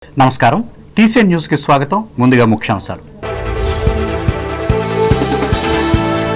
నమస్కారం TCN news కి స్వాగతం. ముందుగా ముఖ్యాంశాలు.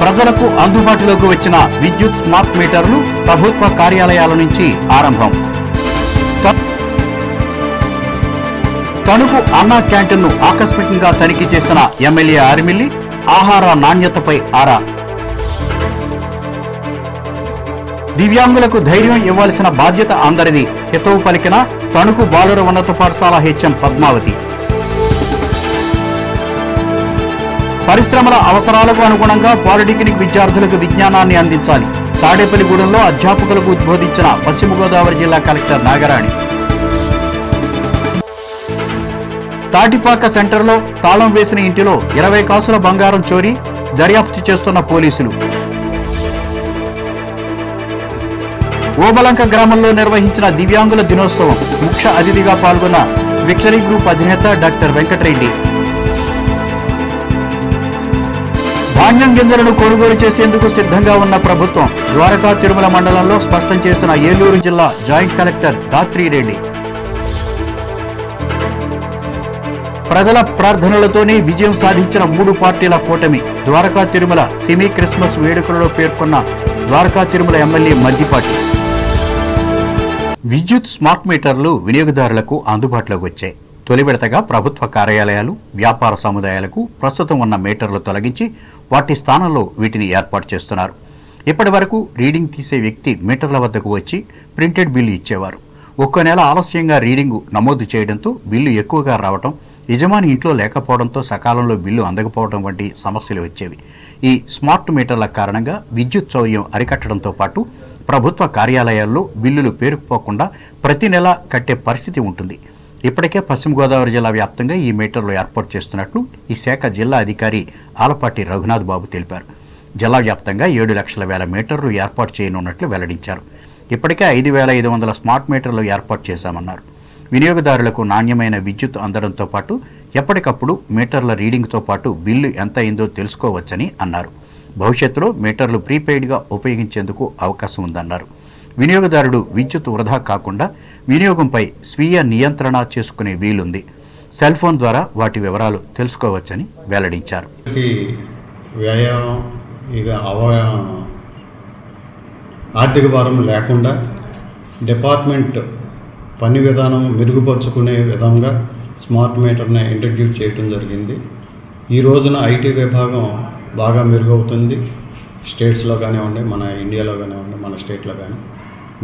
ప్రజలకు అందుబాటులోకి వచ్చిన విద్యుత్ స్మార్ట్ మీటర్లు ప్రభుత్వ కార్యాలయాల నుంచి ఆరంభం. తణుకు అన్నా క్యాంటీన్ను ఆకస్మికంగా తనిఖీ చేసిన ఎమ్మెల్యే ఆరిమిల్లి. ఆహార నాణ్యతపై ఆరా. దివ్యాంగులకు ధైర్యం ఇవ్వాల్సిన బాధ్యత అందరిది. హితవు పలికిన తణుకు బాలుర ఉన్నత పాఠశాల హెచ్ఎం పద్మావతి. పరిశ్రమల అవసరాలకు అనుగుణంగా పాలిటెక్నిక్ విద్యార్థులకు విజ్ఞానాన్ని అందించాలి. తాడేపల్లిగూడెంలో అధ్యాపకులకు ఉద్బోధించిన పశ్చిమ గోదావరి జిల్లా కలెక్టర్ నాగరాణి. తాటిపాక సెంటర్లో తాళం వేసిన ఇంటిలో 20 కాసుల బంగారం చోరీ. దర్యాప్తు చేస్తున్న పోలీసులు. ఓబలంక గ్రామంలో నిర్వహించిన దివ్యాంగుల దినోత్సవం. ముఖ్య అతిథిగా పాల్గొన్న విక్టరీ గ్రూప్ అధినేత డాక్టర్ వెంకటరెడ్డి. ధాన్యం గింజలను కొనుగోలు చేసేందుకు సిద్ధంగా ఉన్న ప్రభుత్వం. ద్వారకా తిరుమల మండలంలో స్పష్టం చేసిన ఏలూరు జిల్లా జాయింట్ కలెక్టర్ దాత్రిరెడ్డి. ప్రజల ప్రార్థనలతోనే విజయం సాధించిన 3 పార్టీల కూటమి. ద్వారకా తిరుమల సెమీ క్రిస్మస్ వేడుకలలో పేర్కొన్న ద్వారకా తిరుమల ఎమ్మెల్యే మద్దిపాటి. విద్యుత్ స్మార్ట్ మీటర్లు వినియోగదారులకు అందుబాటులోకి వచ్చాయి. తొలి విడతగా ప్రభుత్వ కార్యాలయాలు, వ్యాపార సముదాయాలకు ప్రస్తుతం ఉన్న మీటర్లు తొలగించి వాటి స్థానంలో వీటిని ఏర్పాటు చేస్తున్నారు. ఇప్పటి వరకు రీడింగ్ తీసే వ్యక్తి మీటర్ల వద్దకు వచ్చి ప్రింటెడ్ బిల్లు ఇచ్చేవారు. ఒక్కో నెల ఆలస్యంగా రీడింగు నమోదు చేయడంతో బిల్లు ఎక్కువగా రావడం, యజమాని ఇంట్లో లేకపోవడంతో సకాలంలో బిల్లు అందకపోవడం వంటి సమస్యలు వచ్చేవి. ఈ స్మార్ట్ మీటర్ల కారణంగా విద్యుత్ చౌర్యం అరికట్టడంతో పాటు ప్రభుత్వ కార్యాలయాల్లో బిల్లులు పేరుకుపోకుండా ప్రతి నెల కట్టే పరిస్థితి ఉంటుంది. ఇప్పటికే పశ్చిమ గోదావరి జిల్లా వ్యాప్తంగా ఈ మీటర్లు ఏర్పాటు చేస్తున్నట్లు ఈ శాఖ జిల్లా అధికారి ఆలపాటి రఘునాథ్ బాబు తెలిపారు. జిల్లా వ్యాప్తంగా 7 లక్షల వేల మీటర్లు ఏర్పాటు చేయనున్నట్లు వెల్లడించారు. ఇప్పటికే 5,500 స్మార్ట్ మీటర్లు ఏర్పాటు చేశామన్నారు. వినియోగదారులకు నాణ్యమైన విద్యుత్ అందడంతో పాటు ఎప్పటికప్పుడు మీటర్ల రీడింగ్తో పాటు బిల్లు ఎంత అయిందో తెలుసుకోవచ్చని అన్నారు. భవిష్యత్తులో మీటర్లు ప్రీపెయిడ్గా ఉపయోగించేందుకు అవకాశం ఉందన్నారు. వినియోగదారుడు విద్యుత్ వృధా కాకుండా వినియోగంపై స్వీయ నియంత్రణ చేసుకునే వీలుంది. సెల్ ఫోన్ ద్వారా వాటి వివరాలు తెలుసుకోవచ్చని వెల్లడించారు. ఆర్థిక భారం లేకుండా డిపార్ట్మెంట్ పని విధానం మెరుగుపరుచుకునే విధంగా స్మార్ట్ మీటర్ని ఇంట్రడ్యూస్ చేయడం జరిగింది. ఈ రోజున ఐటీ విభాగం బాగా మెరుగవుతుంది. స్టేట్స్లో కానివ్వండి, మన ఇండియాలో కానివ్వండి, మన స్టేట్లో కానీ.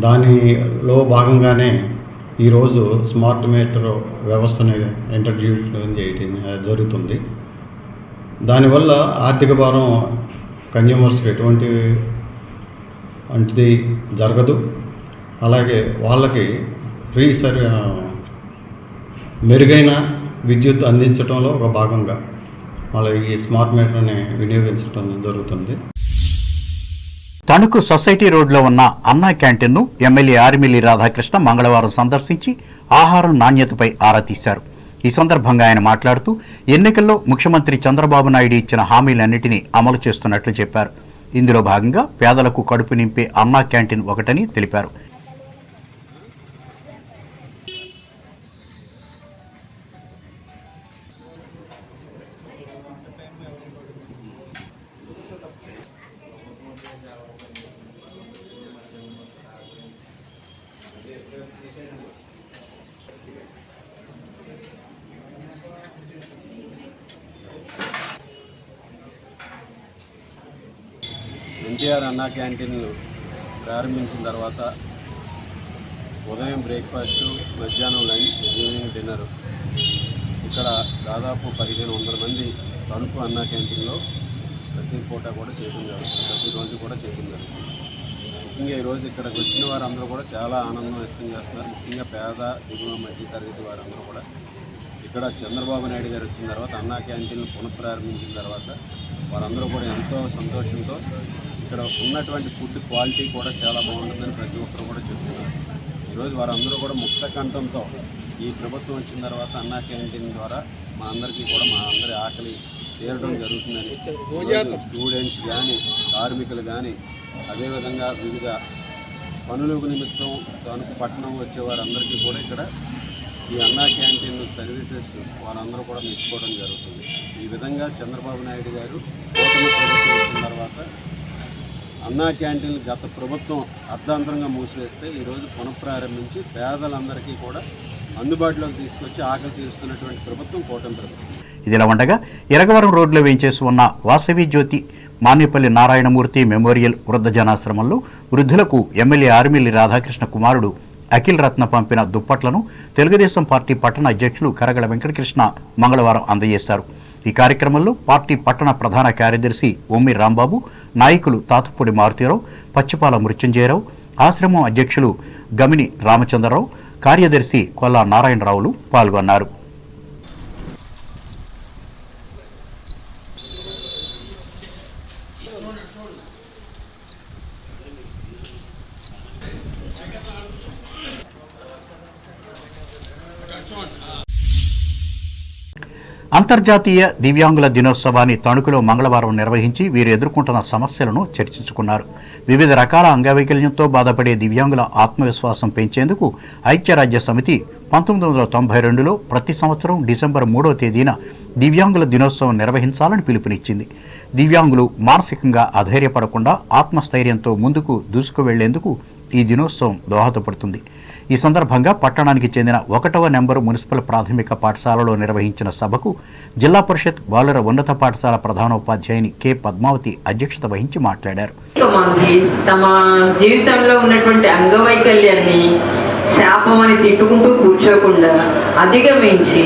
దానిలో భాగంగానే ఈరోజు స్మార్ట్ మీటర్ వ్యవస్థని ఇంట్రడ్యూస్ చేయడం జరుగుతుంది. దానివల్ల ఆర్థిక భారం కన్జ్యూమర్స్కి ఎటువంటిది జరగదు. అలాగే వాళ్ళకి మెరుగైన విద్యుత్ అందించడంలో ఒక భాగంగా వాళ్ళ ఈ స్మార్ట్ మీటర్ని వినియోగించడం జరుగుతుంది. తణుకు సొసైటీ రోడ్లో ఉన్న అన్నా క్యాంటీన్ను ఎమ్మెల్యే ఆరిమిల్లి రాధాకృష్ణ మంగళవారం సందర్శించి ఆహారం నాణ్యతపై ఆరా తీశారు. ఈ సందర్భంగా ఆయన మాట్లాడుతూ ఎన్నికల్లో ముఖ్యమంత్రి చంద్రబాబు నాయుడు ఇచ్చిన హామీలన్నింటినీ అమలు చేస్తున్నట్లు చెప్పారు. ఇందులో భాగంగా పేదలకు కడుపు నింపే అన్నా క్యాంటీన్ ఒకటని తెలిపారు. ఎన్టీఆర్ అన్నా క్యాంటీన్ ప్రారంభించిన తర్వాత ఉదయం బ్రేక్ఫాస్టు, మధ్యాహ్నం లంచ్, ఈవినింగ్ డిన్నర్ ఇక్కడ దాదాపు 1,500 మంది తణుకు అన్నా క్యాంటీన్లో ప్రతి పూట కూడా చేయడం జరుగుతుంది. ప్రతిరోజు కూడా చేయడం జరుగుతుంది. ముఖ్యంగా ఈరోజు ఇక్కడికి వచ్చిన వారందరూ కూడా చాలా ఆనందం వ్యక్తం చేస్తున్నారు. ముఖ్యంగా పేద, దిగువ, మధ్య తరగతి వారందరూ కూడా ఇక్కడ చంద్రబాబు నాయుడు గారు వచ్చిన తర్వాత అన్నా క్యాంటీన్ పునఃప్రారంభించిన తర్వాత వారందరూ కూడా ఎంతో సంతోషంతో ఇక్కడ ఉన్నటువంటి ఫుడ్ క్వాలిటీ కూడా చాలా బాగుంటుందని ప్రతి ఒక్కరు కూడా చెప్తున్నారు. ఈరోజు వారందరూ కూడా ముక్త కంఠంతో ఈ ప్రభుత్వం వచ్చిన తర్వాత అన్నా క్యాంటీన్ ద్వారా మా అందరికీ కూడా మా అందరి ఆకలి తీరడం జరుగుతుందని స్టూడెంట్స్ కానీ, కార్మికులు కానీ, అదేవిధంగా వివిధ పనుల నిమిత్తం తణుకు పట్టణం వచ్చే వారందరికీ కూడా ఇక్కడ ఈ అన్నా క్యాంటీన్ సర్వీసెస్ వారందరూ కూడా మెచ్చుకోవడం జరుగుతుంది. ఈ విధంగా చంద్రబాబు నాయుడు గారు కూటమి ప్రభుత్వం వచ్చిన తర్వాత అన్నా క్యాంటీన్లు గత ప్రభుత్వం అర్ధాంతరంగా మూసివేస్తే ఈరోజు పునఃప్రారంభించి పేదలందరికీ కూడా అందుబాటులోకి తీసుకొచ్చి ఆకలి తీరుస్తున్నటువంటి ప్రభుత్వం కూటమి ప్రభుత్వం. ఇదిలా ఉండగా ఇరగవరం రోడ్లో వేయించేసి ఉన్న వాసవి జ్యోతి మాన్యపల్లి నారాయణమూర్తి మెమోరియల్ వృద్ధ జనాశ్రమంలో వృద్ధులకు ఎమ్మెల్యే ఆర్మిల్లి రాధాకృష్ణ కుమారుడు అఖిల్ రత్న పంపిన దుప్పట్లను తెలుగుదేశం పార్టీ పట్టణ అధ్యక్షులు కరగల వెంకటకృష్ణ మంగళవారం అందజేశారు. ఈ కార్యక్రమంలో పార్టీ పట్టణ ప్రధాన కార్యదర్శి ఒమ్మి రాంబాబు, నాయకులు తాతపూడి మారుతీరావు, పచ్చిపాల మృత్యుంజయరావు, ఆశ్రమం అధ్యక్షులు గమిని రామచంద్రరావు, కార్యదర్శి కొల్లా నారాయణరావులు పాల్గొన్నారు. అంతర్జాతీయ దివ్యాంగుల దినోత్సవాన్ని తణుకులో మంగళవారం నిర్వహించి వీరు ఎదుర్కొంటున్న సమస్యలను చర్చించుకున్నారు. వివిధ రకాల అంగవైకల్యంతో బాధపడే దివ్యాంగుల ఆత్మవిశ్వాసం పెంచేందుకు ఐక్యరాజ్య సమితి 1992లో ప్రతి సంవత్సరం డిసెంబర్ 3వ తేదీన దివ్యాంగుల దినోత్సవం నిర్వహించాలని పిలుపునిచ్చింది. దివ్యాంగులు మానసికంగా అధైర్యపడకుండా ఆత్మస్థైర్యంతో ముందుకు దూసుకువెళ్లేందుకు ఈ దినోత్సవం దోహదపడుతుంది. ఈ సందర్భంగా పట్టణానికి చెందిన 1వ నెంబరు మున్సిపల్ ప్రాథమిక పాఠశాలలో నిర్వహించిన సభకు జిల్లా పరిషత్ బాలుర ఉన్నత పాఠశాల ప్రధానోపాధ్యాయుని కె పద్మావతి అధ్యక్షత వహించి మాట్లాడారు. తమ జీవితంలో ఉన్నటువంటి అంగవైకల్యాన్ని శాపం అని తిట్టుకుంటూ కూర్చోకుండా అధిగమించి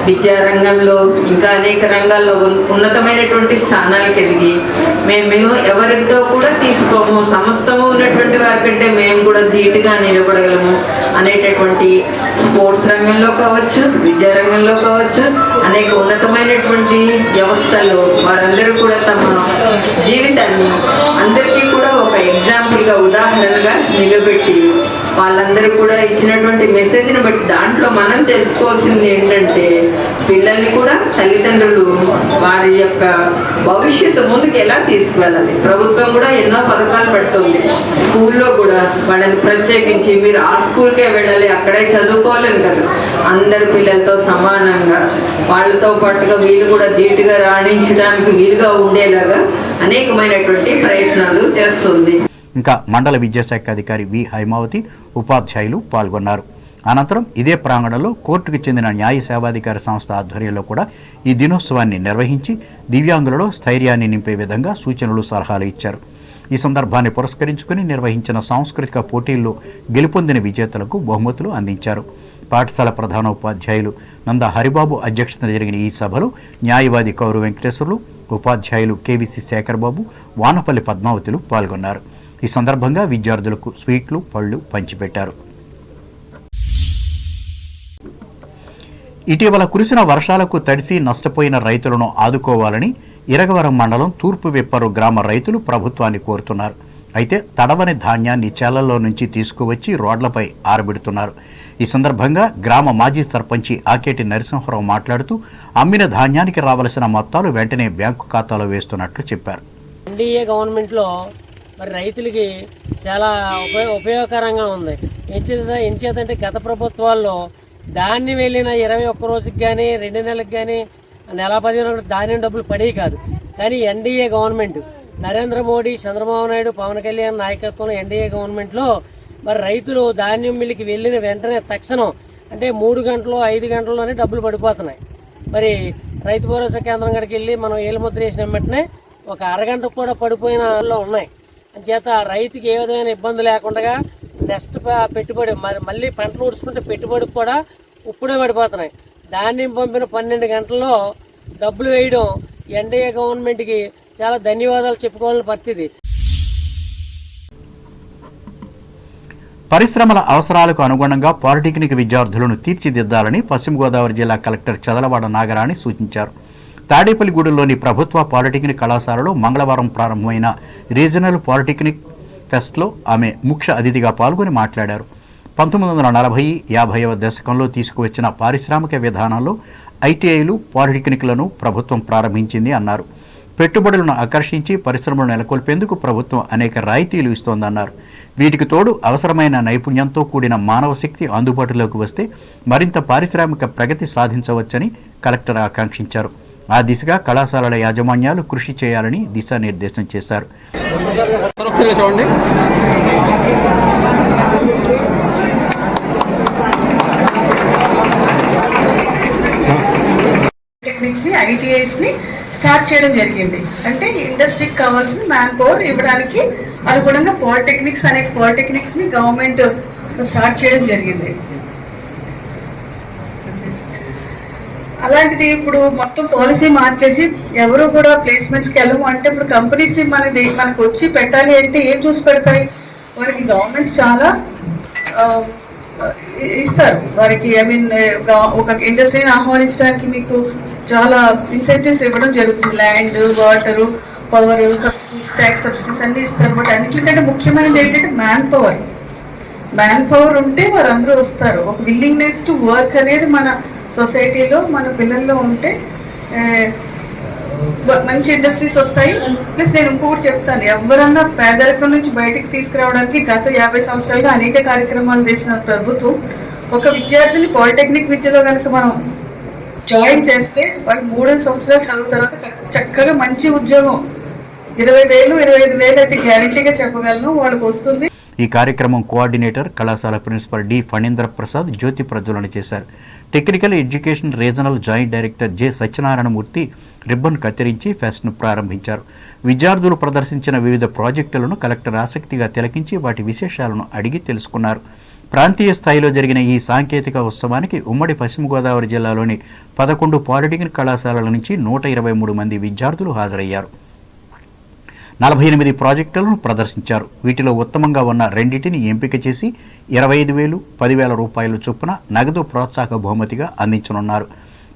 విద్యారంగంలో ఇంకా అనేక రంగాల్లో ఉన్నతమైనటువంటి స్థానాలకు ఎదిగి మేము ఎవరితో కూడా తీసుకోము, సమస్తము ఉన్నటువంటి వారికంటే మేము కూడా ధీటుగా నిలబడగలము అనేటటువంటి స్పోర్ట్స్ రంగంలో కావచ్చు, విద్యారంగంలో కావచ్చు, అనేక ఉన్నతమైనటువంటి వ్యవస్థల్లో వారందరూ కూడా తమ జీవితాన్ని అందరికీ కూడా ఒక ఎగ్జాంపుల్గా ఉదాహరణగా నిలబెట్టి వాళ్ళందరూ కూడా ఇచ్చినటువంటి మెసేజ్ని బట్టి దాంట్లో మనం తెలుసుకోవాల్సింది ఏంటంటే పిల్లల్ని కూడా తల్లిదండ్రులు వారి యొక్క భవిష్యత్తు ముందుకు ఎలా తీసుకువెళ్ళాలి. ప్రభుత్వం కూడా ఎన్నో పథకాలు పెడుతుంది. స్కూల్లో కూడా వాళ్ళని ప్రత్యేకించి మీరు ఆ స్కూల్కే వెళ్ళాలి, అక్కడే చదువుకోవాలని కదా, అందరి పిల్లలతో సమానంగా వాళ్ళతో పాటుగా వీళ్ళు కూడా ధీటుగా రాణించడానికి వీలుగా ఉండేలాగా అనేకమైనటువంటి ప్రయత్నాలు చేస్తుంది. ఇంకా మండల విద్యాశాఖ అధికారి వి హైమావతి, ఉపాధ్యాయులు పాల్గొన్నారు. అనంతరం ఇదే ప్రాంగణంలో కోర్టుకు చెందిన న్యాయ సేవాధికార సంస్థ ఆధ్వర్యంలో కూడా ఈ దినోత్సవాన్ని నిర్వహించి దివ్యాంగులలో స్థైర్యాన్ని నింపే విధంగా సూచనలు, సలహాలు ఇచ్చారు. ఈ సందర్భాన్ని పురస్కరించుకుని నిర్వహించిన సాంస్కృతిక పోటీల్లో గెలుపొందిన విజేతలకు బహుమతులు అందించారు. పాఠశాల ప్రధానోపాధ్యాయులు నంద హరిబాబు అధ్యక్షతన జరిగిన ఈ సభలో న్యాయవాది కౌరు వెంకటేశ్వర్లు, ఉపాధ్యాయులు కేవీసీ శేఖర్బాబు, వానపల్లి పద్మావతులు పాల్గొన్నారు. ఈ సందర్భంగా విద్యార్థులకు స్వీట్లు, పళ్లు పంచిపెట్టారు. ఇటీవల కురిసిన వర్షాలకు తడిసి నష్టపోయిన రైతులను ఆదుకోవాలని ఇరగవరం మండలం తూర్పు విప్పరు గ్రామ రైతులు ప్రభుత్వాన్ని కోరుతున్నారు. అయితే తడవని ధాన్యాన్ని చేలల్లో నుంచి తీసుకువచ్చి రోడ్లపై ఆరబెడుతున్నారు. ఈ సందర్భంగా గ్రామ మాజీ సర్పంచి ఆకేటి నరసింహరావు మాట్లాడుతూ అమ్మిన ధాన్యానికి రావలసిన మొత్తాలు వెంటనే బ్యాంకు ఖాతాలో వేస్తున్నట్లు చెప్పారు. ఎన్డీఏ గవర్నమెంట్లో మరి రైతులకి చాలా ఉపయోగకరంగా ఉంది. ఎంచేతంటే గత ప్రభుత్వాల్లో ధాన్యం వెళ్ళిన 21 రోజుకి కానీ 2 నెలలకు కానీ నెల 15 ధాన్యం డబ్బులు పడేవి కాదు. కానీ ఎన్డీఏ గవర్నమెంట్ నరేంద్ర మోడీ, చంద్రబాబు నాయుడు, పవన్ కళ్యాణ్ నాయకత్వంలో ఎన్డీఏ గవర్నమెంట్లో మరి రైతులు ధాన్యం మిల్లుకి వెళ్ళిన వెంటనే తక్షణం అంటే 3 గంటలు 5 గంటల్లోనే డబ్బులు పడిపోతున్నాయి. మరి రైతు భరోసా కేంద్రం కాడికి వెళ్ళి మనం ఏలుముద్ర వేసిన వెంటనే ఒక అరగంట కూడా పడిపోయిన వాళ్ళు ఉన్నాయి. అంచేత రైతుకి ఏ విధమైన ఇబ్బంది లేకుండా నెక్స్ట్ పెట్టుబడి మళ్ళీ పంటలు ఊడ్చుకుంటే పెట్టుబడికి కూడా ఇప్పుడే పడిపోతున్నాయి. ధాన్యం పంపిన 12 గంటల్లో డబ్బులు వేయడం ఎన్డీఏ గవర్నమెంట్కి చాలా ధన్యవాదాలు చెప్పుకోవాలని పరిస్థితి. పరిశ్రమల అవసరాలకు అనుగుణంగా పాలిటెక్నిక్ విద్యార్థులను తీర్చిదిద్దాలని పశ్చిమ గోదావరి జిల్లా కలెక్టర్ చదలవాడ నాగరాణి సూచించారు. తాడేపల్లిగూడెంలోని ప్రభుత్వ పాలిటెక్నిక్ కళాశాలలో మంగళవారం ప్రారంభమైన రీజనల్ పాలిటెక్నిక్ ఫెస్ట్లో ఆమె ముఖ్య అతిథిగా పాల్గొని మాట్లాడారు. 1940-50వ దశకంలో తీసుకువచ్చిన పారిశ్రామిక విధానంలో ఐటీఐలు, పాలిటెక్నిక్లను ప్రభుత్వం ప్రారంభించింది అన్నారు. పెట్టుబడులను ఆకర్షించి పరిశ్రమలు నెలకొల్పేందుకు ప్రభుత్వం అనేక రాయితీలు ఇస్తోందన్నారు. వీటికి తోడు అవసరమైన నైపుణ్యంతో కూడిన మానవ శక్తి అందుబాటులోకి వస్తే మరింత పారిశ్రామిక ప్రగతి సాధించవచ్చని కలెక్టర్ ఆకాంక్షించారు. ఆ దిశగా కళాశాలల యాజమాన్యాలు కృషి చేయాలని దిశానిర్దేశం చేశారు. టెక్నిక్స్ ని ఐటీఐస్ ని స్టార్ట్ చేయడం జరిగింది. అంటే ఇండస్ట్రీకి కావాల్సిన మ్యాన్ పవర్ ఇవ్వడానికి అనుగుణంగా పాలిటెక్నిక్స్ ని గవర్నమెంట్ స్టార్ట్ చేయడం జరిగింది. అలాంటిది ఇప్పుడు మొత్తం పాలసీ మార్చేసి ఎవరు కూడా ప్లేస్మెంట్స్ కి వెళ్ళము అంటే ఇప్పుడు కంపెనీస్ ని మనకు వచ్చి పెట్టాలి అంటే ఏం చూసి పెడతాయి? వారికి గవర్నమెంట్స్ చాలా ఇస్తారు. వారికి ఒక ఇండస్ట్రీని ఆహ్వానించడానికి మీకు చాలా ఇన్సెంటివ్స్ ఇవ్వడం జరుగుతుంది. Land, water, power, subsidies, tax subsidies అన్ని ఇస్తారు. బట్ అన్నిటికంటే ముఖ్యమైనది ఏంటంటే మ్యాన్ పవర్ ఉంటే వారందరూ వస్తారు. ఒక విల్లింగ్నెస్ టు వర్క్ అనేది మన సొసైటీలో మన పిల్లల్లో ఉంటే మంచి ఇండస్ట్రీస్ వస్తాయి. ప్లస్ నేను ఇంకొకటి చెప్తాను, ఎవరన్నా పేదరికం నుంచి బయటికి తీసుకురావడానికి గత 50 సంవత్సరాలుగా అనేక కార్యక్రమాలు చేసిన ప్రభుత్వం ఒక విద్యార్థిని పాలిటెక్నిక్ విద్యలో కనుక మనం జాయిన్ చేస్తే వాళ్ళు 3 సంవత్సరాలు చదువు తర్వాత చక్కగా మంచి ఉద్యోగం 20,000, 25,000 అయితే గ్యారంటీగా చెప్పగలను వాళ్ళకి వస్తుంది. ఈ కార్యక్రమం కోఆర్డినేటర్ కళాశాల ప్రిన్సిపల్ డి ఫణీంద్ర ప్రసాద్ జ్యోతి ప్రజ్వలన చేశారు. Technical education regional joint director J Satyanarayana Murthy ribbon కత్తిరించి ఫెస్ట్ను ప్రారంభించారు. విద్యార్థులు ప్రదర్శించిన వివిధ ప్రాజెక్టులను కలెక్టర్ ఆసక్తిగా తిలకించి వాటి విశేషాలను అడిగి తెలుసుకున్నారు. ప్రాంతీయ స్థాయిలో జరిగిన ఈ సాంకేతిక ఉత్సవానికి ఉమ్మడి పశ్చిమ గోదావరి జిల్లాలోని 11 పాలిటెక్నిక్ కళాశాలల నుంచి 123 మంది విద్యార్థులు హాజరయ్యారు. 48 ప్రాజెక్టులను ప్రదర్శించారు. వీటిలో ఉత్తమంగా ఉన్న 2టిని ఎంపిక చేసి 25,000, 10,000 రూపాయల చొప్పున నగదు ప్రోత్సాహక బహుమతిగా అందించనున్నారు.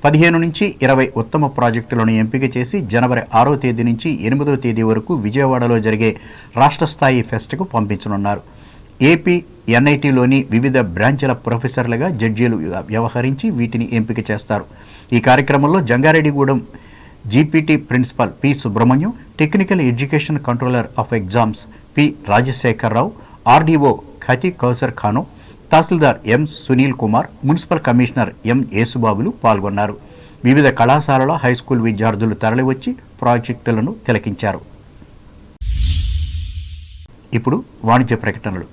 15 నుంచి 20 ఉత్తమ ప్రాజెక్టులను ఎంపిక చేసి జనవరి 6వ తేదీ నుంచి 8వ తేదీ వరకు విజయవాడలో జరిగే రాష్ట్ర స్థాయి ఫెస్ట్కు పంపించనున్నారు. ఏపీ, ఎన్ఐటీలోని వివిధ బ్రాంచ్ల ప్రొఫెసర్లుగా జడ్జీలు వ్యవహరించి వీటిని ఎంపిక చేస్తారు. ఈ కార్యక్రమంలో Jangareddygudem GPT principal P Subrahmanyam, technical education controller of exams P Rajasekhararao, RDO Khathi Kausar Khan, tahsildar M Sunil Kumar, municipal commissioner M యేసుబాబులు పాల్గొన్నారు. వివిధ కళాశాలల హైస్కూల్ విద్యార్థులు తరలివచ్చి ప్రాజెక్టులను తిలకించారు. ఇప్పుడు వాణిజ్య ప్రకటనలు.